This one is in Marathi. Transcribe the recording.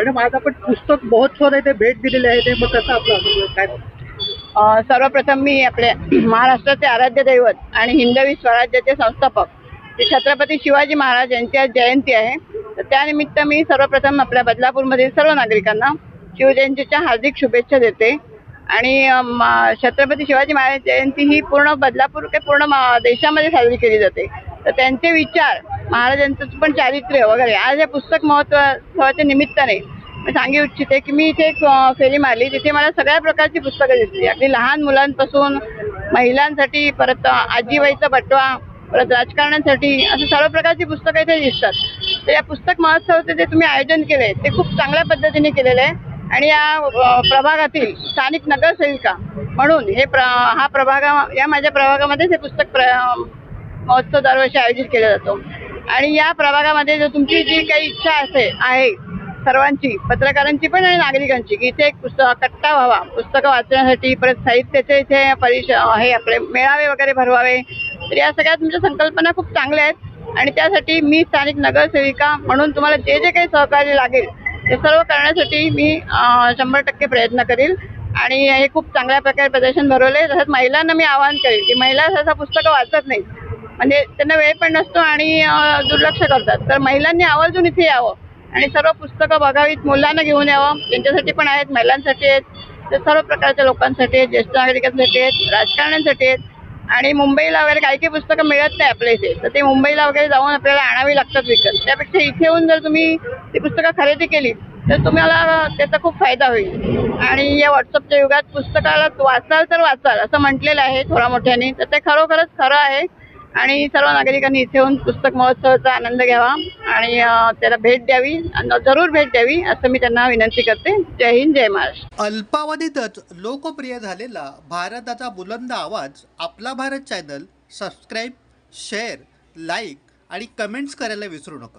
मॅडम आज आपण पुस्तक महोत्सव आहे ते भेट दिलेले आहे ते मग कसं आपलं अनुभव आहे? काय सर्वप्रथम मी आपल्या महाराष्ट्राचे आराध्य दैवत आणि हिंदवी स्वराज्याचे संस्थापक श्री छत्रपती शिवाजी महाराज यांची आज जयंती आहे. तर त्यानिमित्त मी सर्वप्रथम आपल्या बदलापूरमधील सर्व नागरिकांना शिवजयंतीच्या हार्दिक शुभेच्छा देते. आणि छत्रपती शिवाजी महाराज जयंती ही पूर्ण बदलापूर ते पूर्ण देशामध्ये साजरी केली जाते. तर त्यांचे विचार, महाराजांचं पण चारित्र्य वगैरे आज या पुस्तक महोत्सवाच्या निमित्ताने मी सांगू इच्छिते की मी इथे एक फेरी मारली. तिथे मला सगळ्या प्रकारची पुस्तकं दिसली. अगदी लहान मुलांपासून महिलांसाठी, परत आजीबाईचा बटवा, परत राजकारण्यांसाठी असं सर्व प्रकारची पुस्तकं इथे दिसतात. तर या पुस्तक महोत्सवाचे जे तुम्ही आयोजन केले ते खूप चांगल्या पद्धतीने केलेलं आहे. आणि या प्रभागातील स्थानिक नगरसेविका म्हणून हा प्रभाग या माझ्या प्रभागामध्येच हे पुस्तक महोत्सव दरवर्षी आयोजित केला जातो. आणि या प्रभागामध्ये जर तुमची जी काही इच्छा आहे सर्वांची, पत्रकारांची पण आणि नागरिकांची, की इथे एक पुस्तक कट्टा व्हावा पुस्तकं वाचण्यासाठी, परत साहित्याचे इथे हे आपले मेळावे वगैरे भरवावे, तर या सगळ्या तुमच्या संकल्पना खूप चांगल्या आहेत. आणि त्यासाठी मी स्थानिक नगरसेविका म्हणून तुम्हाला जे जे काही सहकार्य लागेल ते सर्व करण्यासाठी मी 100% प्रयत्न करेल. आणि हे खूप चांगल्या प्रकारे प्रदर्शन भरवले. तसंच महिलांना मी आवाहन करेल की महिला सहसा पुस्तकं वाचत नाहीत, म्हणजे त्यांना वेळ पण नसतो आणि दुर्लक्ष करतात. तर महिलांनी आवर्जून इथे यावं आणि सर्व पुस्तकं बघावीत, मुलांना घेऊन यावं. त्यांच्यासाठी पण आहेत, महिलांसाठी आहेत, तर सर्व प्रकारच्या लोकांसाठी आहेत, ज्येष्ठ नागरिकांसाठी आहेत, राजकारण्यांसाठी आहेत. आणि मुंबईला वगैरे काही काही पुस्तकं मिळत नाही आपल्या इथे, तर ते मुंबईला वगैरे जाऊन आपल्याला आणावी लागतात विकत. त्यापेक्षा इथे येऊन जर तुम्ही ती पुस्तकं खरेदी केली तर तुम्हाला त्याचा खूप फायदा होईल. आणि या व्हॉट्सअपच्या युगात पुस्तकाला वाचाल तर वाचाल असं म्हटलेलं आहे थोडा मोठ्याने, तर ते खरोखरच खरं आहे. आणि सर्व नागरिकांनी इथे येऊन पुस्तक महोत्सवाचा आनंद घ्यावा आणि त्याला भेट द्यावी, जरूर भेट द्यावी असं मी त्यांना विनंती करते. जय हिंद, जय महाराष्ट्र. अल्पावधीतच लोकप्रिय झालेला भारताचा बुलंद आवाज आपला Bharat channel subscribe, share, like आणि कमेंट्स करायला विसरू नका.